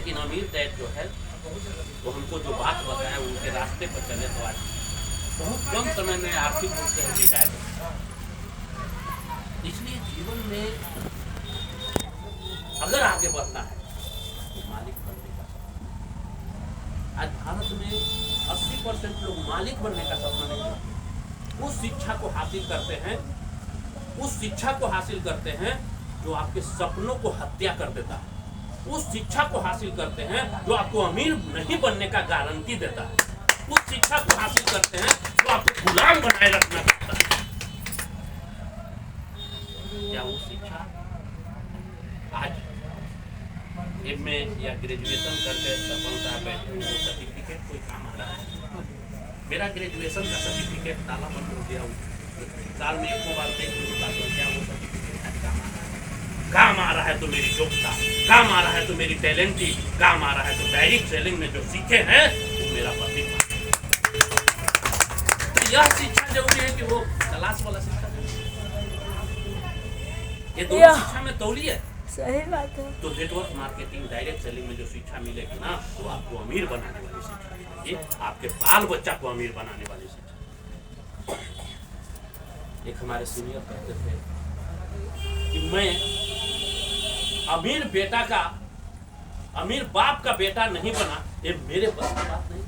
लेकिन अमीर डैड जो है वो हमको जो बात बताए उनके रास्ते पर चले तो आज बहुत कम समय में आर्थिक रूप से रिटायर हो। इसलिए जीवन में अगर आगे बढ़ना है तो मालिक बनने का सपना। आज भारत में 80% लोग मालिक बनने का सपना नहीं करते। उस शिक्षा को हासिल करते हैं, उस शिक्षा को हासिल करते हैं जो आपके सपनों को हत्या कर देता है। उस शिक्षा को हासिल करते हैं जो आपको अमीर नहीं बनने का गारंटी देता है। उस शिक्षा को हासिल करते हैं जो आपको गुलाम बनाए रखना चाहता है। क्या वो शिक्षा आज एमए या ग्रेजुएशन करके सरपंच साहब बैठे हुए वो सर्टिफिकेट कोई काम आ रहा है? मेरा ग्रेजुएशन का सर्टिफिकेट ताला बंद हो गया, साल में एक बार देख लूँगा तो क्या वो सर्टिफिकेट आज काम आ रहा है? काम आ रहा है तो मेरी योग्यता, काम आ रहा है तो मेरी टैलेंट, काम आ रहा है तो डायरेक्ट सेलिंग में जो सीखे हैं वो मेरा प्रतिभा। तो यह शिक्षा जरूरी है कि वो क्लास वाला शिक्षा, ये दोनों शिक्षा में तौलिए है। सही बात है। तो नेटवर्क मार्केटिंग, डायरेक्ट सेलिंग में जो शिक्षा मिलेगी ना वो आपको अमीर बनाने वाली शिक्षा मिलेगी, आपके बाल बच्चा को अमीर बनाने वाली शिक्षा। एक हमारे सीनियर कहते थे कि मैं अमीर बेटा का, अमीर बाप का बेटा नहीं बना, ये मेरे बस की बात नहीं।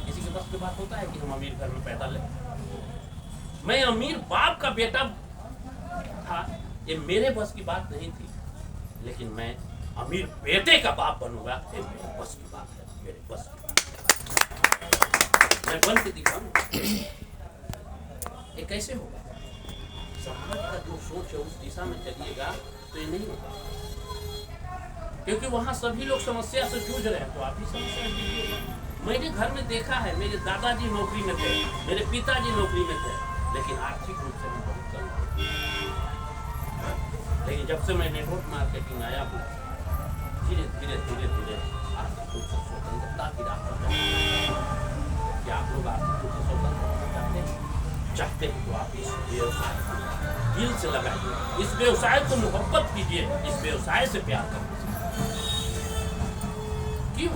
किसी के बस की बात होता है कि हम अमीर घर में पैदा ले? मैं अमीर बाप का बेटा था, ये मेरे बस की बात नहीं थी, लेकिन मैं अमीर बेटे का बाप बनूंगा, ये मेरे बस की बात है, मेरे बस की बात। मैं बन के दिखाऊंगा। ये कैसे होगा? समाज का जो सोच है उस दिशा में चलिएगा तो ये नहीं होगा, क्योंकि वहां सभी लोग समस्या से जूझ रहे हैं, तो आप भी समस्या कीजिएगा। मैंने घर में देखा है, मेरे दादाजी नौकरी में थे, मेरे पिताजी नौकरी में थे, लेकिन आर्थिक रूप से हम बहुत कम थे। लेकिन जब से मैं नेटवर्क मार्केटिंग आया हूँ, धीरे धीरे धीरे धीरे आर्थिक रूप से स्वतंत्रता की राह पर क्या आप लोग आर्थिक रूप से स्वतंत्र होना चाहते हैं तो आप इस व्यवसाय दिल से लगाइए, इस व्यवसाय को मोहब्बत कीजिए, इस व्यवसाय से प्यार करिए। क्यों?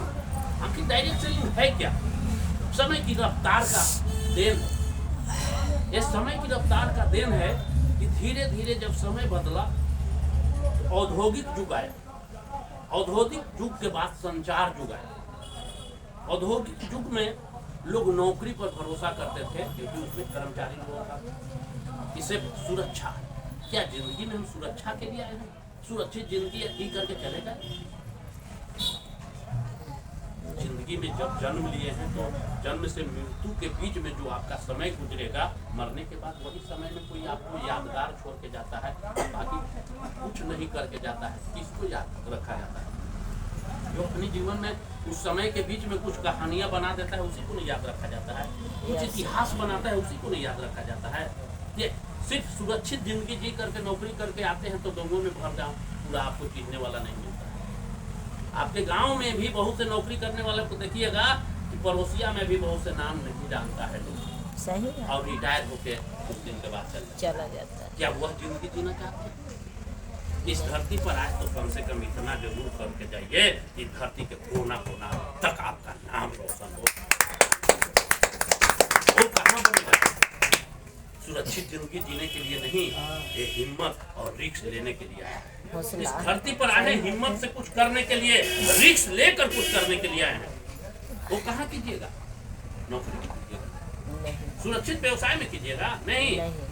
आखिर डायरेक्ट सेलिंग है क्या? समय की रफ्तार का देन है। ये समय की रफ्तार का देन है कि धीरे धीरे जब समय बदला तो औद्योगिक युग आया। औद्योगिक युग के बाद संचार युग आया। औद्योगिक युग में लोग नौकरी पर भरोसा करते थे क्योंकि उसमें कर्मचारी लोगों का इसे सुरक्षा, क्या जिंदगी में हम सुरक्षा के लिए आए हैं? सुरक्षित जिंदगी जी करके चले गए। जिंदगी में जब जन्म लिए हैं तो जन्म से मृत्यु के बीच में जो आपका समय गुजरेगा, मरने के बाद वही समय में कोई आपको यादगार छोड़ के जाता है, बाकी कुछ नहीं करके जाता है। किसको याद रखा जाता है? जो अपने जीवन में उस समय के बीच में कुछ कहानियां बना देता है उसी को नहीं याद रखा जाता है, कुछ इतिहास बनाता है उसी को नहीं याद रखा जाता है। ये सिर्फ सुरक्षित जिंदगी जी करके नौकरी करके आते हैं तो गाँवों में भर जाओ, पूरा आपको चिन्हने वाला नहीं मिलता है। आपके गांव में भी बहुत से नौकरी करने वाले को देखिएगा कि पड़ोसिया में भी बहुत से नाम नहीं जानता है लोग। सही है। और रिटायर होके कुछ दिन के बाद चला जाता है। क्या वह जिंदगी जीना चाहते हैं? इस धरती पर आए तो कम से कम इतना जरूर करके जाइए कि धरती के कोना कोना तक आपका नाम रोशन हो। वो कहाँ बनेगा? सुरक्षित जिंदगी जीने के लिए नहीं, ये हिम्मत और रिस्क लेने के लिए आए हैं। इस धरती पर आए हैं हिम्मत से कुछ करने के लिए, रिस्क लेकर कुछ करने के लिए आए हैं। वो कहाँ कीजिएगा? नौकरी में कीजिएगा, सुरक्षित व्यवसाय में कीजिएगा नहीं।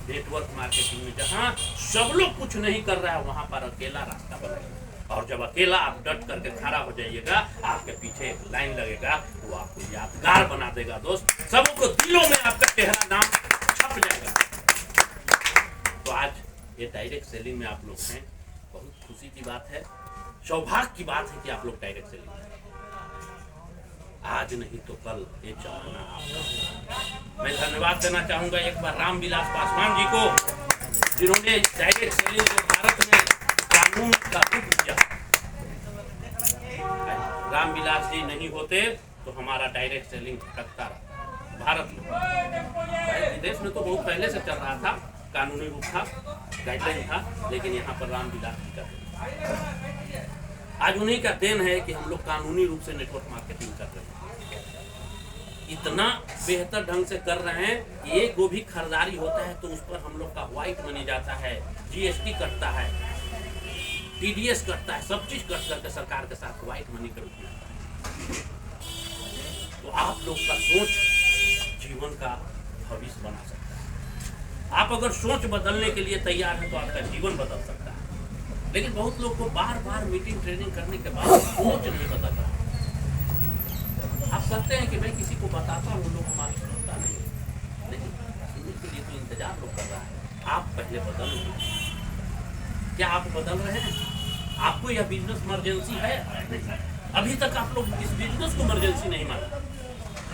नेटवर्क मार्केटिंग में जहाँ सब लोग कुछ नहीं कर रहा है वहां पर अकेला रास्ता बनाइए, और जब अकेला आप डट करके खड़ा हो जाइएगा, आपके पीछे एक लाइन लगेगा, वो आपको यादगार बना देगा दोस्त। सबको दिलों में आपका चेहरा नाम छप जाएगा। तो आज ये डायरेक्ट सेलिंग में आप लोग हैं, बहुत खुशी की बात है, सौभाग्य की बात है कि आप लोग डायरेक्ट सेलिंग में। आज नहीं तो कल ये जमाना आपका। मैं धन्यवाद देना चाहूंगा एक बार रामविलास पासवान जी को, जिन्होंने डायरेक्ट सेलिंग को भारत में कानून का रूप दिया। रामविलास जी नहीं होते तो हमारा डायरेक्ट सेलिंग भटकता रहा भारत में। विदेश में तो बहुत पहले से चल रहा था, कानूनी रूप था, गाइडलाइन था, लेकिन यहाँ पर रामविलास जी का आज उन्हीं का देन है कि हम लोग कानूनी रूप से नेटवर्क मार्केटिंग कर रहे हैं, इतना बेहतर ढंग से कर रहे हैं कि एक वो भी खरीदारी होता है तो उस पर हम लोग का व्हाइट मनी जाता है, जीएसटी कटता है, टीडीएस कटता है, सब चीज कट करके सरकार के साथ व्हाइट मनी कर दिया। तो आप लोग का सोच जीवन का भविष्य बना सकता है। आप अगर सोच बदलने के लिए तैयार हैं तो आपका जीवन बदल सकता है। लेकिन बहुत लोग को बार बार मीटिंग ट्रेनिंग करने के बाद सोच नहीं बदल रहा। आप कहते हैं कि मैं किसी को बताता हूँ, लोग हमारी सुनता नहीं, लेकिन सुनने के लिए तो इंतजार लोग कर रहा है। आप पहले बदल लीजिए। क्या आप बदल रहे हैं? आपको यह बिजनेस इमरजेंसी है? नहीं, अभी तक आप लोग इस बिजनेस को इमरजेंसी नहीं माना।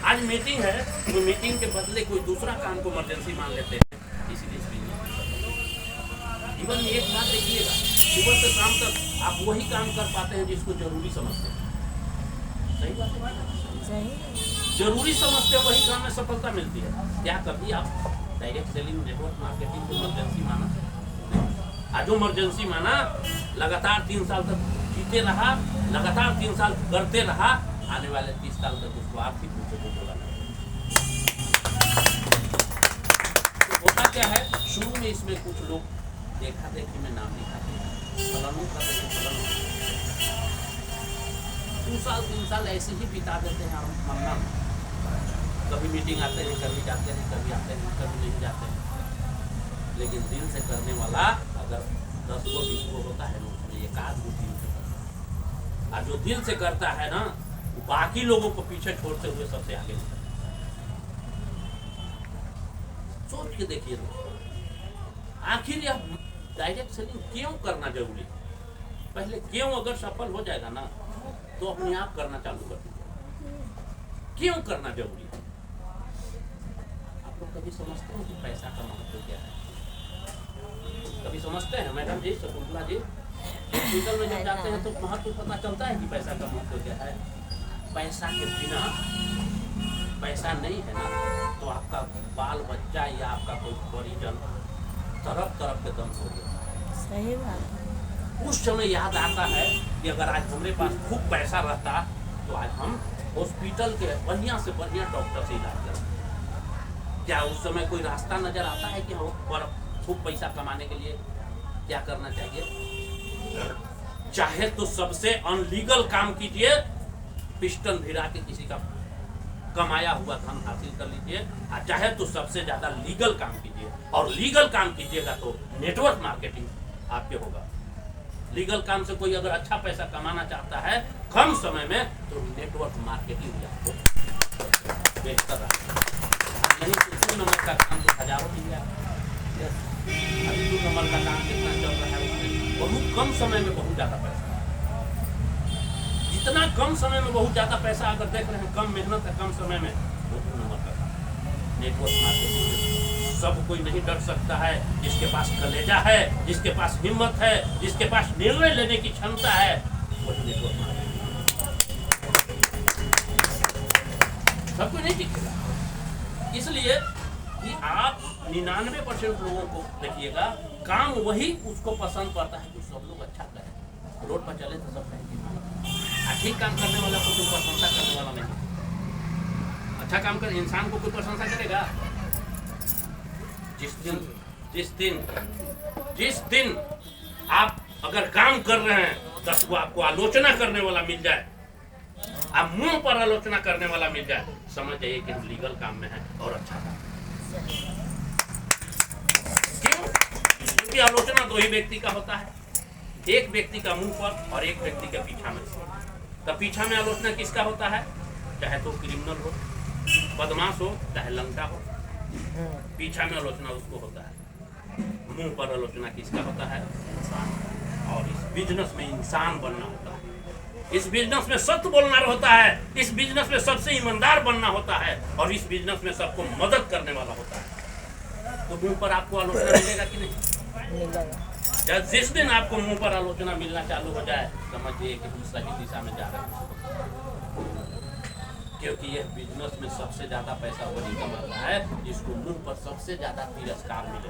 आज मीटिंग है तो मीटिंग के बदले कोई दूसरा काम को इमरजेंसी मान लेते हैं, इसीलिए इस बिजनेस जीवन में एक बात देखिएगा, सुबह से शाम तक आप वही काम कर पाते हैं जिसको जरूरी समझते हैं। सही बात है, जरूरी समझते हैं वही काम में सफलता मिलती है। क्या कभी आप डायरेक्ट सेलिंग नेटवर्क मार्केटिंग को इमरजेंसी माना? आज जो इमरजेंसी माना, लगातार 3 साल तक जीते रहा, लगातार 3 साल करते रहा, आने वाले 30 साल तक उसको आर्थिक रूप से बोला। तो होता क्या है, शुरू में इसमें कुछ लोग देखा देखी में नाम लिखाते हैं, फलानों का फलानों 2 साल 3 साल ऐसे ही बिता देते हैं। हम मरना, कभी मीटिंग आते हैं, कभी जाते हैं, कभी आते हैं, कभी नहीं जाते हैं। लेकिन दिल से करने वाला अगर 10 गो 20 गो होता है ना, उसमें एक आध गो दिल से करता है। और जो दिल से करता है ना, बाकी लोगों को पीछे छोड़ते हुए सबसे आगे निकलता है। सोच के देखिए दोस्तों, आखिर यह डायरेक्ट सेलिंग क्यों करना जरूरी है? पहले क्यों अगर सफल हो जाएगा ना तो अपने आप करना चालू कर दीजिए। क्यों करना जरूरी है? आप लोग कभी समझते हैं कि पैसा का महत्व क्या है? कभी समझते हैं? मैडम जी, शकुंतला जी, हॉस्पिटल में जब जाते हैं तो महत्व पता चलता है कि पैसा का महत्व क्या है। पैसा के बिना, पैसा नहीं है ना तो आपका बाल बच्चा या आपका कोई परिजन तरफ तरफ के दम हो गया। सही बात है। उस समय याद आता है कि अगर आज हमारे पास खूब पैसा रहता तो आज हम हॉस्पिटल के बढ़िया से बढ़िया डॉक्टर से इलाज करते। क्या उस समय कोई रास्ता नजर आता है कि हम खूब पैसा कमाने के लिए क्या करना चाहिए? चाहे तो सबसे अनलीगल काम कीजिए, पिस्टन भिड़ा के किसी का कमाया हुआ धन हासिल कर लीजिए, और चाहे तो सबसे ज्यादा लीगल काम कीजिए। और लीगल काम कीजिएगा तो नेटवर्क मार्केटिंग आपके होगा। लीगल काम से कोई अगर अच्छा पैसा कमाना चाहता है कम समय में, तो नेटवर्क मार्केटिंग आपको बेहतर नहीं तो 2 नंबर का काम तो हजारों मिल जाएगा। अभी 2 नंबर का काम कितना चल रहा है, उसमें बहुत कम समय में बहुत ज्यादा पैसा। जितना कम समय में बहुत ज्यादा पैसा अगर देख रहे हैं, कम मेहनत है कम समय में, वो 2 नंबर का काम। नेटवर्क मार्केटिंग सब कोई नहीं डर सकता है। जिसके पास कलेजा है, जिसके पास हिम्मत है, जिसके पास निर्णय लेने की क्षमता है, वही नेटवर्क मार्केटिंग। सब कोई नहीं दिखेगा। इसलिए कि आप 99% लोगों को देखिएगा, काम वही उसको पसंद पड़ता है जो सब लोग अच्छा करें। रोड पर चले तो सब कहेंगे ठीक काम करने वाला को कोई प्रशंसा करने वाला नहीं। अच्छा काम कर इंसान को कोई प्रशंसा करेगा? जिस दिन आप अगर काम कर रहे हैं 10 को आपको आलोचना करने वाला मिल जाए, आप मुंह पर आलोचना करने वाला मिल जाए, समझ जाइए कि हम लीगल काम में हैं और अच्छा काम। क्यों? क्योंकि आलोचना 2 ही व्यक्ति का होता है, एक व्यक्ति का मुंह पर और एक व्यक्ति के पीछा में। तो पीछा में आलोचना किसका होता है? चाहे तो क्रिमिनल हो, बदमाश हो, चाहे लंका हो, पीछा में आलोचना उसको होता है। मुंह पर आलोचना किसका होता है? इंसान। और इस बिजनेस में इंसान बनना होता है, इस बिजनेस में सत्य बोलना होता है, इस बिजनेस में सबसे ईमानदार बनना होता है, और इस बिजनेस में सबको मदद करने वाला होता है। तो मुंह पर आपको आलोचना मिलेगा कि नहीं? मिलेगा। जिस दिन आपको मुंह पर आलोचना मिलना चालू हो जाए, समझिए कि हम सही दिशा में जा रहे हैं। क्योंकि यह बिजनेस में सबसे ज्यादा पैसा वही कमाता है जिसको मुंह पर सबसे ज्यादा तिरस्कार मिले।